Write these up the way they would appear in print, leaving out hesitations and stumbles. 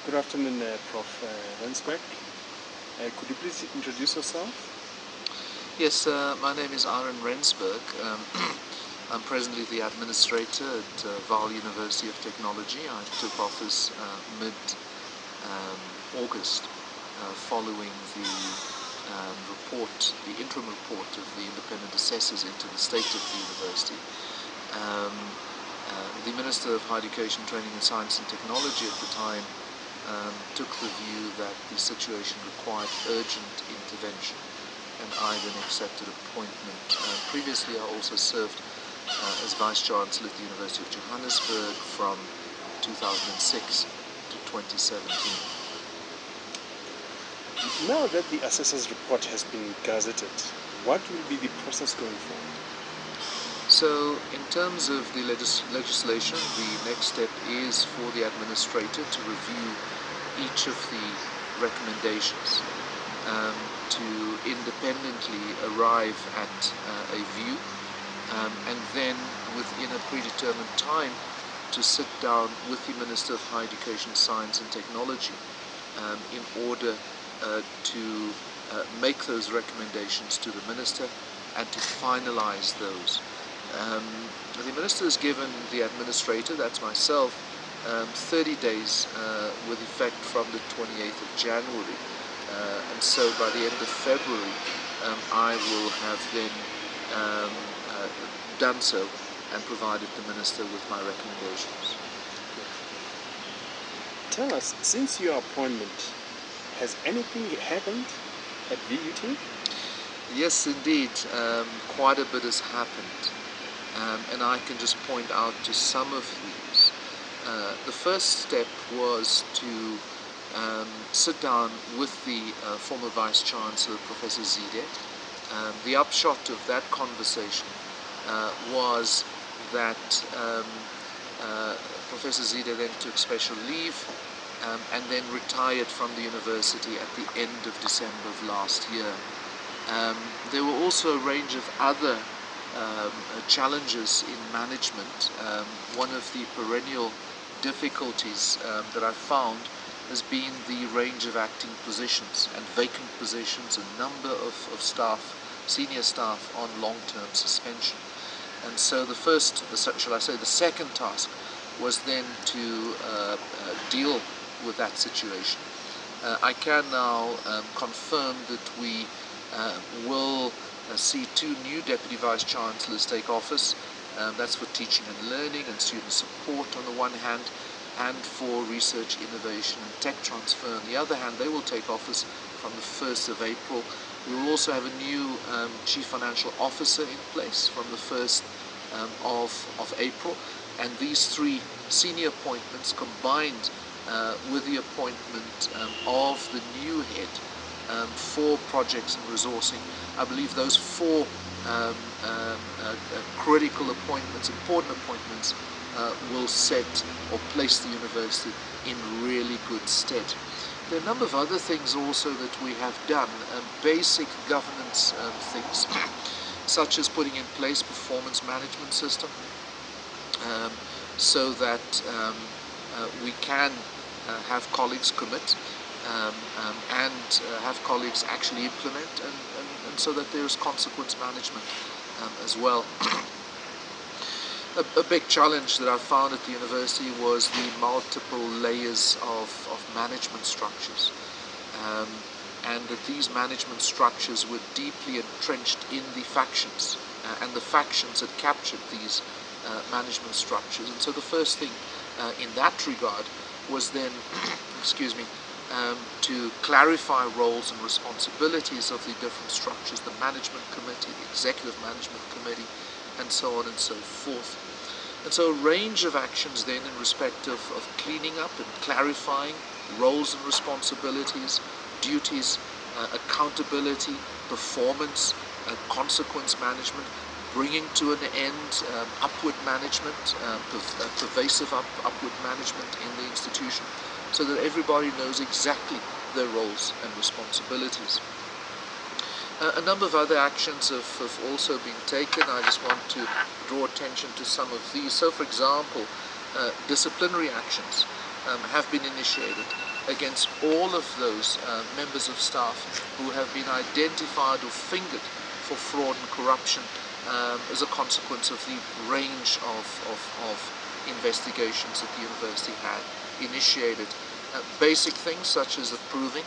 Good afternoon, Prof. Rensburg. Could you please introduce yourself? Yes, my name is Rensburg. I'm presently the administrator at Vaal University of Technology. I took office mid-August following the interim report of the independent assessors into the state of the university. The Minister of Higher Education, Training and Science and Technology at the time took the view that the situation required urgent intervention, and I then accepted appointment. Previously I also served as Vice Chancellor at the University of Johannesburg from 2006 to 2017. Now that the assessor's report has been gazetted, what will be the process going forward? So, in terms of the legislation, the next step is for the administrator to review each of the recommendations to independently arrive at a view, and then within a predetermined time to sit down with the Minister of Higher Education, Science and Technology in order to make those recommendations to the Minister and to finalize those. The Minister has given the administrator, that's myself, 30 days with effect from the 28th of January, and so by the end of February I will have then done so and provided the Minister with my recommendations. Tell us, since your appointment, has anything happened at VUT? Yes, indeed, quite a bit has happened, and I can just point out to some of these. The first step was to sit down with the former Vice Chancellor, Professor Zide. The upshot of that conversation was that Professor Zide then took special leave and then retired from the university at the end of December of last year. There were also a range of other challenges in management. One of the perennial difficulties that I found has been the range of acting positions and vacant positions, a number of staff, senior staff, on long-term suspension. And so the second task was then to deal with that situation. I can now confirm that we will see two new Deputy Vice Chancellors take office. That's for teaching and learning and student support on the one hand, and for research, innovation and tech transfer on the other hand. They will take office from the 1st of April. We will also have a new Chief Financial Officer in place from the 1st of April, and these three senior appointments combined with the appointment of the new head for projects and resourcing, I believe those four critical appointments, important appointments, will set or place the university in really good stead. There are a number of other things also that we have done, basic governance things, such as putting in place performance management system, so that we can have colleagues commit and have colleagues actually implement, and so that there is consequence management as well. A big challenge that I found at the university was the multiple layers of management structures, and that these management structures were deeply entrenched in the factions, and the factions had captured these management structures. And so the first thing in that regard was then to clarify roles and responsibilities of the different structures, the management committee, the executive management committee, and so on and so forth. And so a range of actions then in respect of cleaning up and clarifying roles and responsibilities, duties, accountability, performance, consequence management, bringing to an end upward management, pervasive upward management in the institution, so that everybody knows exactly their roles and responsibilities. A number of other actions have also been taken. I just want to draw attention to some of these. So, for example, disciplinary actions. have been initiated against all of those members of staff who have been identified or fingered for fraud and corruption as a consequence of the range of investigations that the university had initiated. Basic things such as approving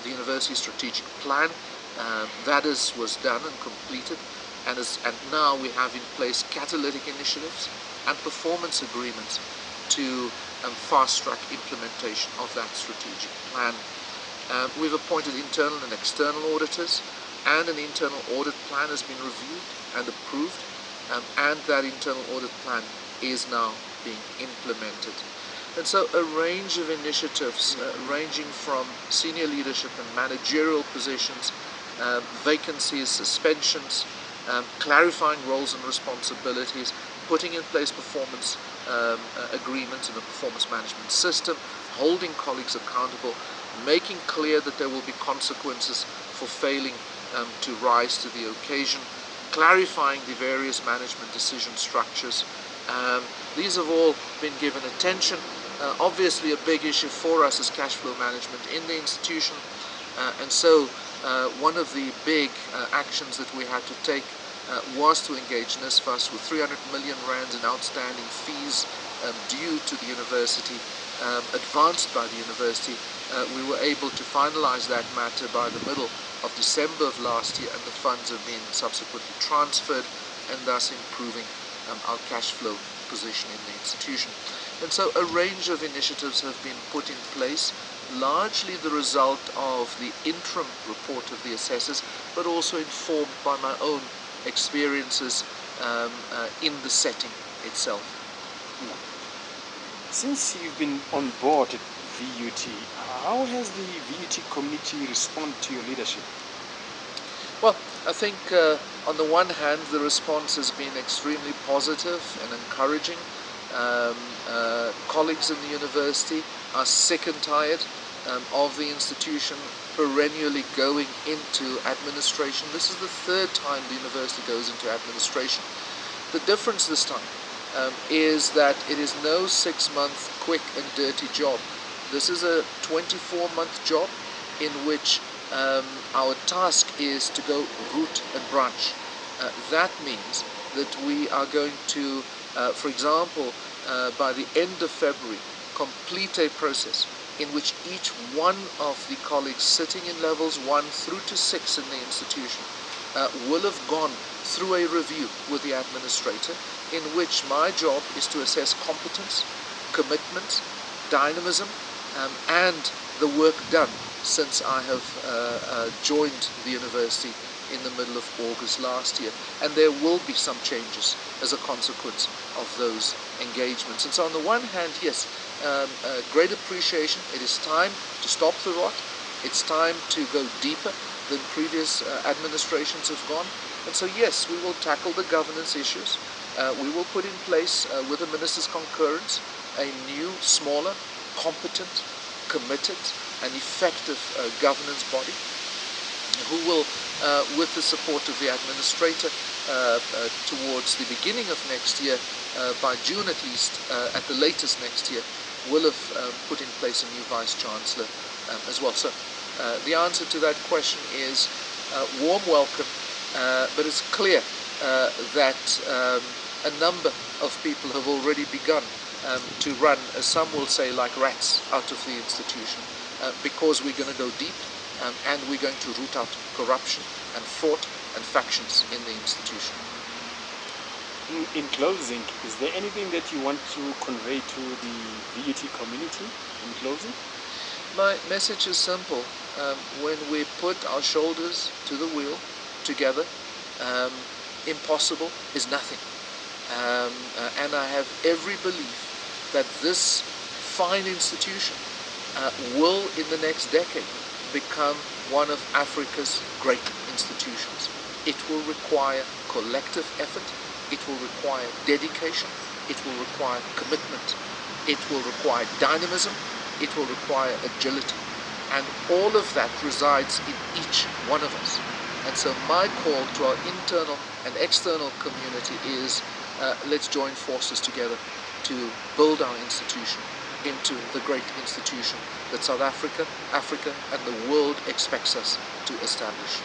the university strategic plan, was done and completed, and now we have in place catalytic initiatives and performance agreements to fast-track implementation of that strategic plan. We've appointed internal and external auditors, and an internal audit plan has been reviewed and approved, and that internal audit plan is now being implemented. And so a range of initiatives ranging from senior leadership and managerial positions, vacancies, suspensions, clarifying roles and responsibilities, putting in place performance agreements and a performance management system, holding colleagues accountable, making clear that there will be consequences for failing to rise to the occasion, clarifying the various management decision structures. These have all been given attention. Obviously a big issue for us is cash flow management in the institution, and so one of the big actions that we had to take was to engage NSFAS with 300 million rands in outstanding fees due to the university, advanced by the university. We were able to finalize that matter by the middle of December of last year, and the funds have been subsequently transferred, and thus improving our cash flow position in the institution. And so a range of initiatives have been put in place, largely the result of the interim report of the assessors, but also informed by my own experiences in the setting itself. Since you've been on board at VUT, how has the VUT community responded to your leadership? Well, I think on the one hand the response has been extremely positive and encouraging. Colleagues in the university are sick and tired of the institution perennially going into administration. This is the third time the university goes into administration. The difference this time is that it is no 6-month quick and dirty job. This is a 24-month job in which our task is to go root and branch. That means that we are going to, for example, by the end of February, complete a process in which each one of the colleagues sitting in levels 1 through to 6 in the institution will have gone through a review with the administrator, in which my job is to assess competence, commitment, dynamism, and the work done since I have joined the university in the middle of August last year. And there will be some changes as a consequence of those engagements. And so on the one hand, yes, great appreciation. It is time to stop the rot. It's time to go deeper than previous administrations have gone. And so yes, we will tackle the governance issues. We will put in place, with the minister's concurrence, a new, smaller, competent, committed and effective governance body, who will, with the support of the administrator, towards the beginning of next year, by June at least, at the latest next year, will have put in place a new Vice-Chancellor as well. So the answer to that question is warm welcome, but it's clear that a number of people have already begun to run, as some will say, like rats out of the institution, because we're going to go deep, and we're going to root out corruption and fraud and factions in the institution. In closing, is there anything that you want to convey to the VUT community in closing? My message is simple. When we put our shoulders to the wheel together, impossible is nothing. And I have every belief that this fine institution will, in the next decade, become one of Africa's great institutions. It will require collective effort. It will require dedication. It will require commitment. It will require dynamism. It will require agility. And all of that resides in each one of us. And so my call to our internal and external community is let's join forces together to build our institution into the great institution that South Africa, Africa, and the world expects us to establish.